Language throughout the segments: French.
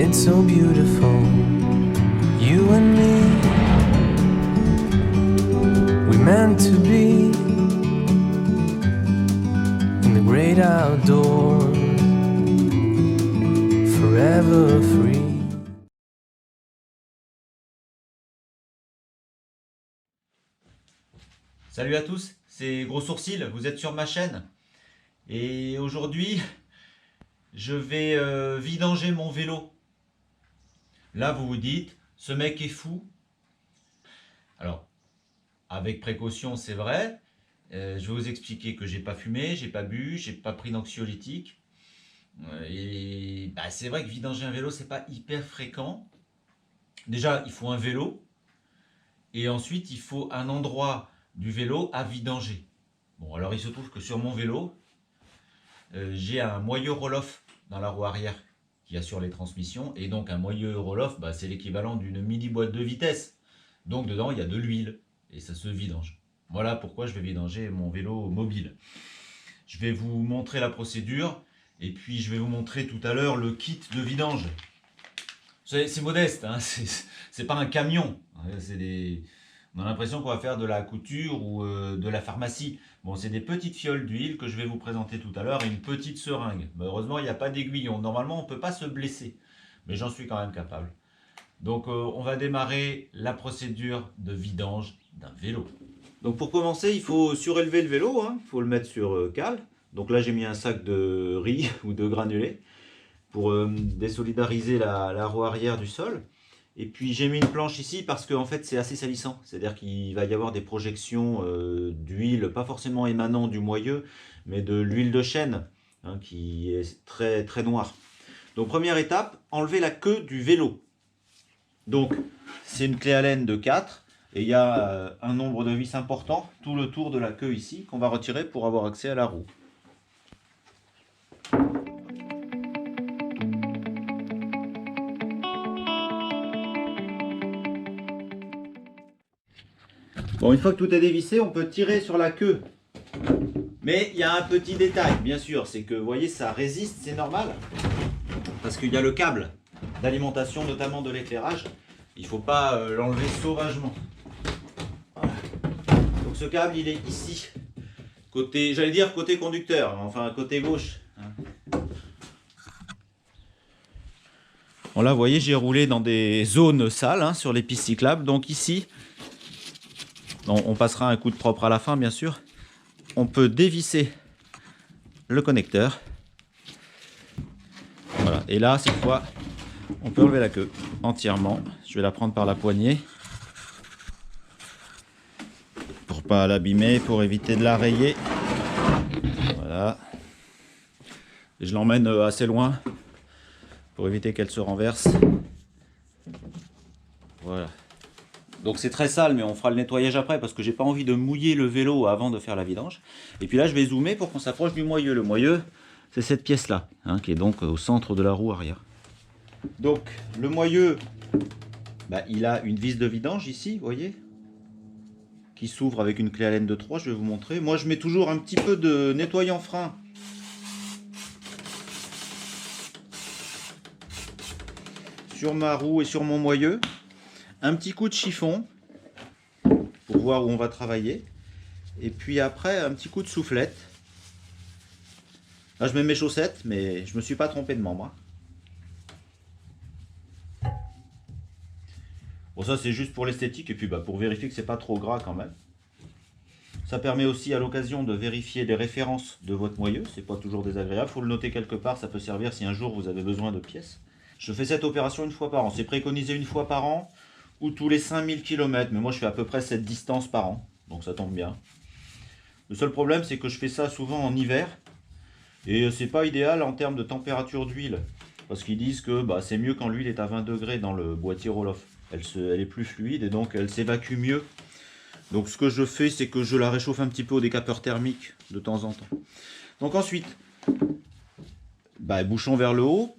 It's so beautiful, you and me. We meant to be in the great outdoors, forever free. Salut à tous, c'est Gros Sourcil, vous êtes sur ma chaîne. Et aujourd'hui, je vais vidanger mon vélo. Là, vous vous dites, ce mec est fou. Alors, avec précaution, c'est vrai. Je vais vous expliquer que j'ai pas fumé, j'ai pas bu, j'ai pas pris d'anxiolytique. Et c'est vrai que vidanger un vélo, c'est pas hyper fréquent. Déjà, il faut un vélo. Et ensuite, il faut un endroit du vélo à vidanger. Bon, alors il se trouve que sur mon vélo, j'ai un moyeu roll-off dans la roue arrière qui assure les transmissions. Et donc un moyeu roll-off, c'est l'équivalent d'une mini boîte de vitesse. Donc dedans, il y a de l'huile et ça se vidange. Voilà pourquoi je vais vidanger mon vélo mobile. Je vais vous montrer la procédure et puis je vais vous montrer tout à l'heure le kit de vidange. C'est modeste, hein, c'est pas un camion. On a l'impression qu'on va faire de la couture ou de la pharmacie. Bon, c'est des petites fioles d'huile que je vais vous présenter tout à l'heure et une petite seringue. Heureusement, il n'y a pas d'aiguillon. Normalement, on ne peut pas se blesser, mais j'en suis quand même capable. Donc, on va démarrer la procédure de vidange d'un vélo. Donc, pour commencer, il faut surélever le vélo. Il faut le mettre sur cale. Donc là, j'ai mis un sac de riz ou de granulés pour désolidariser la roue arrière du sol. Et puis j'ai mis une planche ici parce que en fait c'est assez salissant, c'est-à-dire qu'il va y avoir des projections d'huile, pas forcément émanant du moyeu, mais de l'huile de chêne qui est très très noire. Donc première étape, enlever la queue du vélo. Donc c'est une clé Allen de 4 et il y a un nombre de vis important tout le tour de la queue ici qu'on va retirer pour avoir accès à la roue. Bon, une fois que tout est dévissé, on peut tirer sur la queue. Mais il y a un petit détail, bien sûr, c'est que, vous voyez, ça résiste, c'est normal. Parce qu'il y a le câble d'alimentation, notamment de l'éclairage. Il ne faut pas l'enlever sauvagement. Voilà. Donc ce câble, il est ici. Côté, j'allais dire côté conducteur, enfin côté gauche. Bon là, vous voyez, j'ai roulé dans des zones sales sur les pistes cyclables. Donc ici, on passera un coup de propre à la fin, bien sûr. On peut dévisser le connecteur. Voilà. Et là, cette fois, on peut enlever la queue entièrement. Je vais la prendre par la poignée. Pour pas l'abîmer, pour éviter de la rayer. Voilà. Et je l'emmène assez loin pour éviter qu'elle se renverse. Voilà. Donc c'est très sale, mais on fera le nettoyage après parce que j'ai pas envie de mouiller le vélo avant de faire la vidange. Et puis là, je vais zoomer pour qu'on s'approche du moyeu. Le moyeu, c'est cette pièce-là, qui est donc au centre de la roue arrière. Donc le moyeu, il a une vis de vidange ici, vous voyez, qui s'ouvre avec une clé Allen de 3, je vais vous montrer. Moi, je mets toujours un petit peu de nettoyant frein sur ma roue et sur mon moyeu. Un petit coup de chiffon pour voir où on va travailler. Et puis après, un petit coup de soufflette. Là, je mets mes chaussettes, mais je ne me suis pas trompé de membre. Bon, ça, c'est juste pour l'esthétique et puis pour vérifier que c'est pas trop gras quand même. Ça permet aussi à l'occasion de vérifier les références de votre moyeu. C'est pas toujours désagréable. Il faut le noter quelque part. Ça peut servir si un jour vous avez besoin de pièces. Je fais cette opération une fois par an. C'est préconisé une fois par an ou tous les 5000 km. Mais moi, je fais à peu près cette distance par an. Donc ça tombe bien. Le seul problème, c'est que je fais ça souvent en hiver. Et c'est pas idéal en termes de température d'huile. Parce qu'ils disent que c'est mieux quand l'huile est à 20 degrés dans le boîtier roll-off. Elle est plus fluide et donc elle s'évacue mieux. Donc ce que je fais, c'est que je la réchauffe un petit peu au décapeur thermique de temps en temps. Donc ensuite, bouchon vers le haut.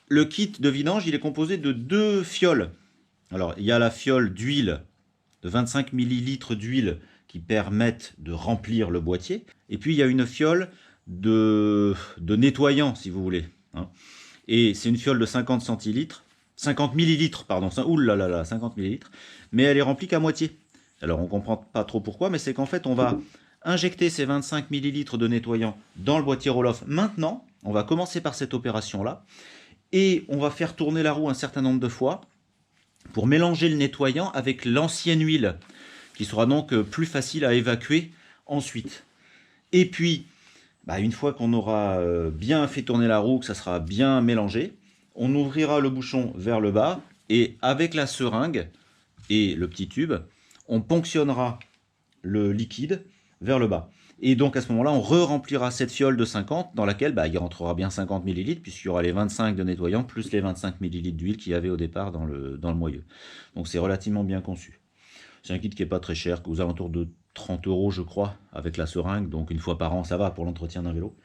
Le kit de vidange, il est composé de 2 fioles. Alors, il y a la fiole d'huile, de 25 ml d'huile qui permettent de remplir le boîtier. Et puis, il y a une fiole de nettoyant, si vous voulez. Et c'est une fiole de 50 millilitres, pardon, ouh là là là, 50 millilitres, mais elle est remplie qu'à moitié. Alors on comprend pas trop pourquoi, mais c'est qu'en fait on va injecter ces 25 millilitres de nettoyant dans le boîtier roll-off maintenant. On va commencer par cette opération-là, et on va faire tourner la roue un certain nombre de fois pour mélanger le nettoyant avec l'ancienne huile, qui sera donc plus facile à évacuer ensuite. Et puis, une fois qu'on aura bien fait tourner la roue, que ça sera bien mélangé, on ouvrira le bouchon vers le bas, et avec la seringue et le petit tube, on ponctionnera le liquide vers le bas. Et donc à ce moment-là, on re-remplira cette fiole de 50 dans laquelle il rentrera bien 50 ml puisqu'il y aura les 25 de nettoyant plus les 25 ml d'huile qu'il y avait au départ dans le moyeu. Donc c'est relativement bien conçu. C'est un kit qui n'est pas très cher, aux alentours de 30 € je crois, avec la seringue. Donc une fois par an, ça va pour l'entretien d'un vélo.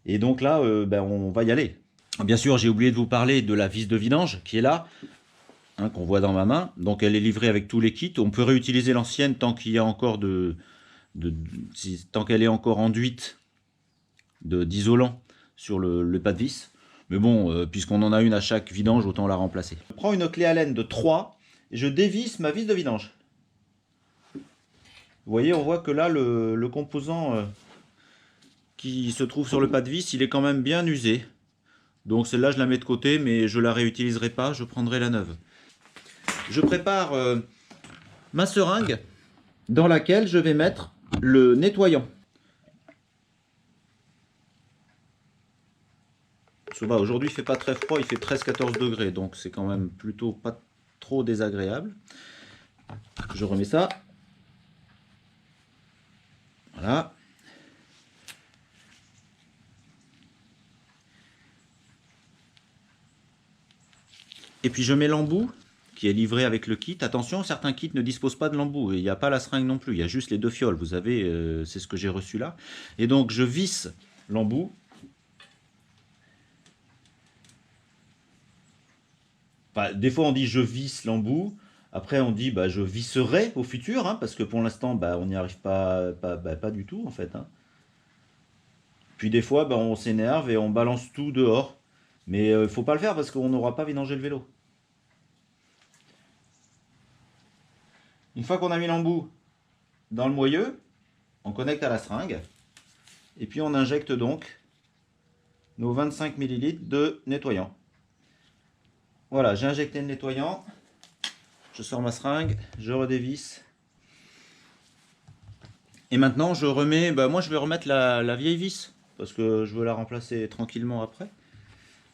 Et donc là, on va y aller. Bien sûr, j'ai oublié de vous parler de la vis de vidange qui est là, qu'on voit dans ma main. Donc elle est livrée avec tous les kits. On peut réutiliser l'ancienne tant qu'il y a encore tant qu'elle est encore enduite d'isolant sur le pas de vis. Mais bon, puisqu'on en a une à chaque vidange, autant la remplacer. Je prends une clé Allen de 3 et je dévisse ma vis de vidange. Vous voyez, on voit que là, le composant qui se trouve sur le pas de vis, il est quand même bien usé. Donc celle-là, je la mets de côté, mais je la réutiliserai pas, je prendrai la neuve. Je prépare ma seringue dans laquelle je vais mettre le nettoyant. Aujourd'hui, il fait pas très froid, il fait 13-14 degrés, donc c'est quand même plutôt pas trop désagréable. Je remets ça. Voilà. Et puis je mets l'embout qui est livré avec le kit. Attention, certains kits ne disposent pas de l'embout. Il n'y a pas la seringue non plus. Il y a juste les deux fioles. Vous avez, c'est ce que j'ai reçu là. Et donc je visse l'embout. Des fois on dit je visse l'embout. Après on dit je visserai au futur, parce que pour l'instant on n'y arrive pas du tout en fait. Puis des fois on s'énerve et on balance tout dehors. Mais il ne faut pas le faire parce qu'on n'aura pas vidangé le vélo. Une fois qu'on a mis l'embout dans le moyeu, on connecte à la seringue. Et puis on injecte donc nos 25 ml de nettoyant. Voilà, j'ai injecté le nettoyant. Je sors ma seringue, je redévisse. Et maintenant je remets, moi je vais remettre la vieille vis. Parce que je veux la remplacer tranquillement après.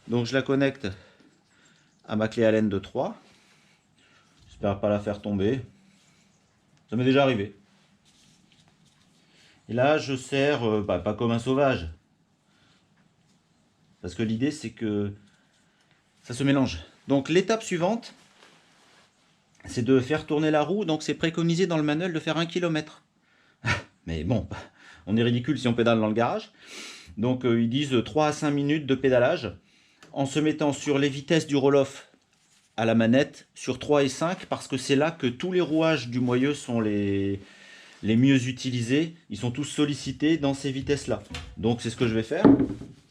Donc je la connecte à ma clé Allen de 3. J'espère pas la faire tomber. Ça m'est déjà arrivé. Et là je serre, pas comme un sauvage. Parce que l'idée c'est que ça se mélange. Donc l'étape suivante, c'est de faire tourner la roue. Donc c'est préconisé dans le manuel de faire 1 km. Mais bon, on est ridicule si on pédale dans le garage. Donc ils disent 3 à 5 minutes de pédalage en se mettant sur les vitesses du roll-off à la manette sur 3 et 5 parce que c'est là que tous les rouages du moyeu sont les mieux utilisés. Ils sont tous sollicités dans ces vitesses-là. Donc c'est ce que je vais faire.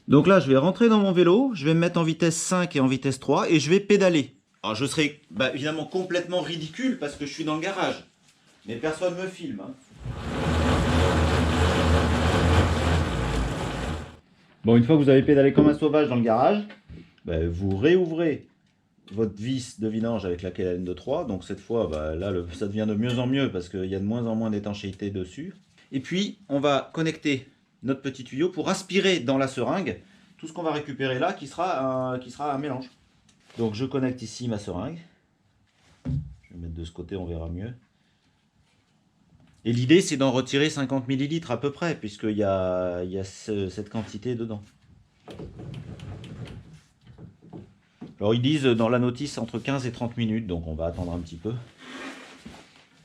Donc là, je vais rentrer dans mon vélo, je vais me mettre en vitesse 5 et en vitesse 3 et je vais pédaler. Alors je serai évidemment complètement ridicule parce que je suis dans le garage. Mais personne ne me filme. Bon, une fois que vous avez pédalé comme un sauvage dans le garage, vous réouvrez votre vis de vidange avec la clé Allen de 3. Donc cette fois, là, ça devient de mieux en mieux parce qu'il y a de moins en moins d'étanchéité dessus. Et puis, on va connecter notre petit tuyau pour aspirer dans la seringue tout ce qu'on va récupérer là qui sera un mélange. Donc je connecte ici ma seringue. Je vais mettre de ce côté, on verra mieux. Et l'idée c'est d'en retirer 50 ml à peu près puisqu'il y a cette quantité dedans. Alors ils disent dans la notice entre 15 et 30 minutes, donc on va attendre un petit peu.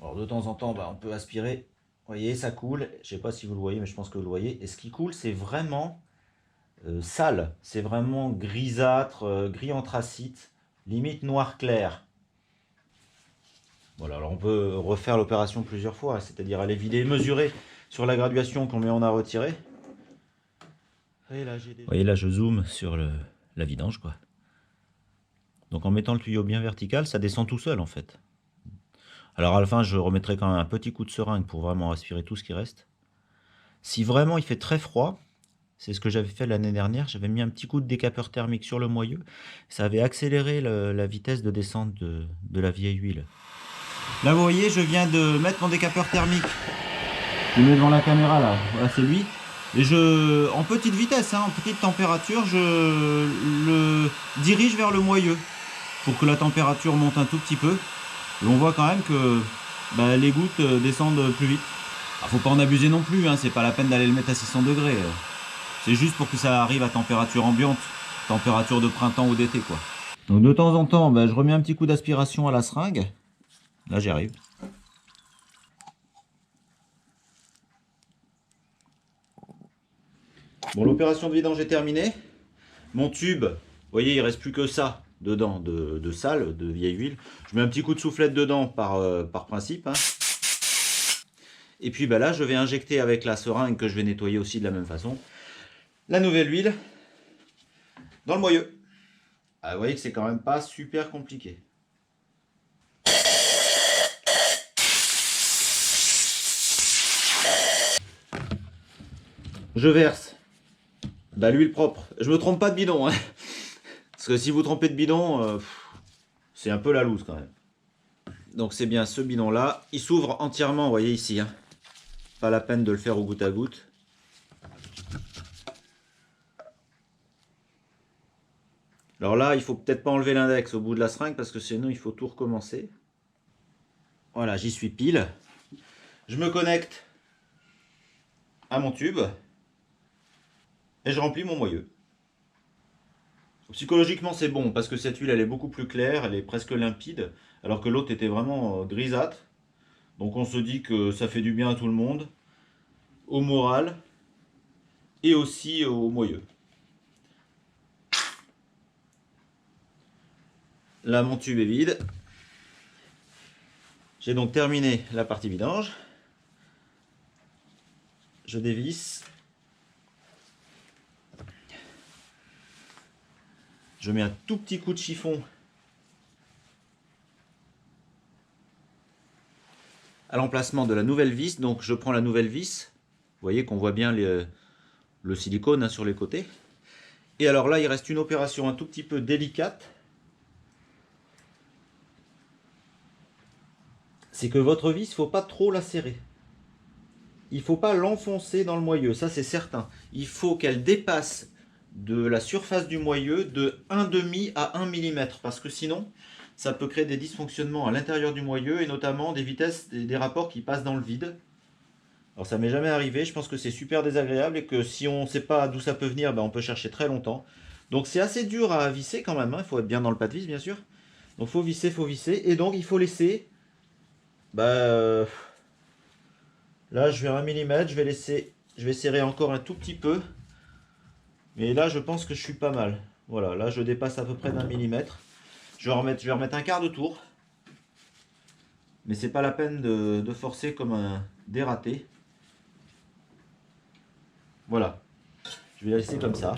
Alors de temps en temps on peut aspirer. Vous voyez, ça coule. Je ne sais pas si vous le voyez, mais je pense que vous le voyez. Et ce qui coule, c'est vraiment sale. C'est vraiment grisâtre, gris anthracite, limite noir clair. Voilà, alors on peut refaire l'opération plusieurs fois, c'est-à-dire aller vider, mesurer sur la graduation combien on a retiré. Vous voyez, là je zoome sur la vidange, quoi. Donc en mettant le tuyau bien vertical, ça descend tout seul en fait. Alors à la fin, je remettrai quand même un petit coup de seringue pour vraiment aspirer tout ce qui reste. Si vraiment il fait très froid, c'est ce que j'avais fait l'année dernière, j'avais mis un petit coup de décapeur thermique sur le moyeu. Ça avait accéléré la vitesse de descente de la vieille huile. Là vous voyez, je viens de mettre mon décapeur thermique. Je le mets devant la caméra là, voilà c'est lui. Et en petite vitesse, hein, en petite température, je le dirige vers le moyeu pour que la température monte un tout petit peu. Et on voit quand même que les gouttes descendent plus vite. Alors, faut pas en abuser non plus, hein, c'est pas la peine d'aller le mettre à 600 degrés. C'est juste pour que ça arrive à température ambiante, température de printemps ou d'été, quoi. Donc de temps en temps, je remets un petit coup d'aspiration à la seringue. Là j'y arrive. Bon, l'opération de vidange est terminée. Mon tube, vous voyez, il reste plus que ça dedans, de sale, de vieille huile. Je mets un petit coup de soufflette dedans par principe, hein. Et puis là, je vais injecter avec la seringue que je vais nettoyer aussi de la même façon, la nouvelle huile dans le moyeu. Ah, vous voyez que c'est quand même pas super compliqué. Je verse l'huile propre. Je me trompe pas de bidon, hein. Parce que si vous trompez de bidon, c'est un peu la loose quand même. Donc c'est bien ce bidon là. Il s'ouvre entièrement, vous voyez ici, hein. Pas la peine de le faire au goutte à goutte. Alors là, il faut peut-être pas enlever l'index au bout de la seringue parce que sinon il faut tout recommencer. Voilà, j'y suis pile. Je me connecte à mon tube et je remplis mon moyeu. Psychologiquement c'est bon parce que cette huile elle est beaucoup plus claire, elle est presque limpide, alors que l'autre était vraiment grisâtre. Donc on se dit que ça fait du bien à tout le monde, au moral et aussi au moyeu. Là mon tube est vide. J'ai donc terminé la partie vidange. Je dévisse. Je mets un tout petit coup de chiffon à l'emplacement de la nouvelle vis. Donc je prends la nouvelle vis. Vous voyez qu'on voit bien le silicone, hein, sur les côtés. Et alors là, il reste une opération un tout petit peu délicate. C'est que votre vis, il ne faut pas trop la serrer. Il ne faut pas l'enfoncer dans le moyeu, ça c'est certain. Il faut qu'elle dépasse de la surface du moyeu de 1,5 à 1 mm. Parce que sinon, ça peut créer des dysfonctionnements à l'intérieur du moyeu et notamment des vitesses, des rapports qui passent dans le vide. Alors ça m'est jamais arrivé, je pense que c'est super désagréable et que si on ne sait pas d'où ça peut venir, on peut chercher très longtemps. Donc c'est assez dur à visser quand même, hein. Il faut être bien dans le pas de vis bien sûr. Donc faut visser, et donc il faut laisser... là je vais à 1 mm, je vais serrer encore un tout petit peu. Mais là je pense que je suis pas mal. Voilà, là je dépasse à peu près d'1 mm. Je vais remettre un quart de tour. Mais c'est pas la peine de forcer comme un dératé. Voilà. Je vais la laisser comme ça.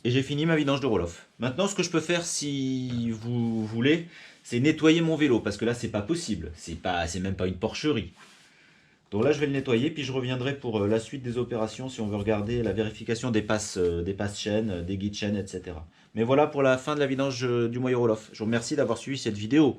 Et j'ai fini ma vidange de roll-off. Maintenant, ce que je peux faire, si vous voulez, c'est nettoyer mon vélo. Parce que là, c'est pas possible. C'est même pas une porcherie. Donc là, je vais le nettoyer. Puis je reviendrai pour la suite des opérations. Si on veut regarder la vérification des passes chaînes, des guides chaînes, etc. Mais voilà pour la fin de la vidange du moyeu roll-off. Je vous remercie d'avoir suivi cette vidéo.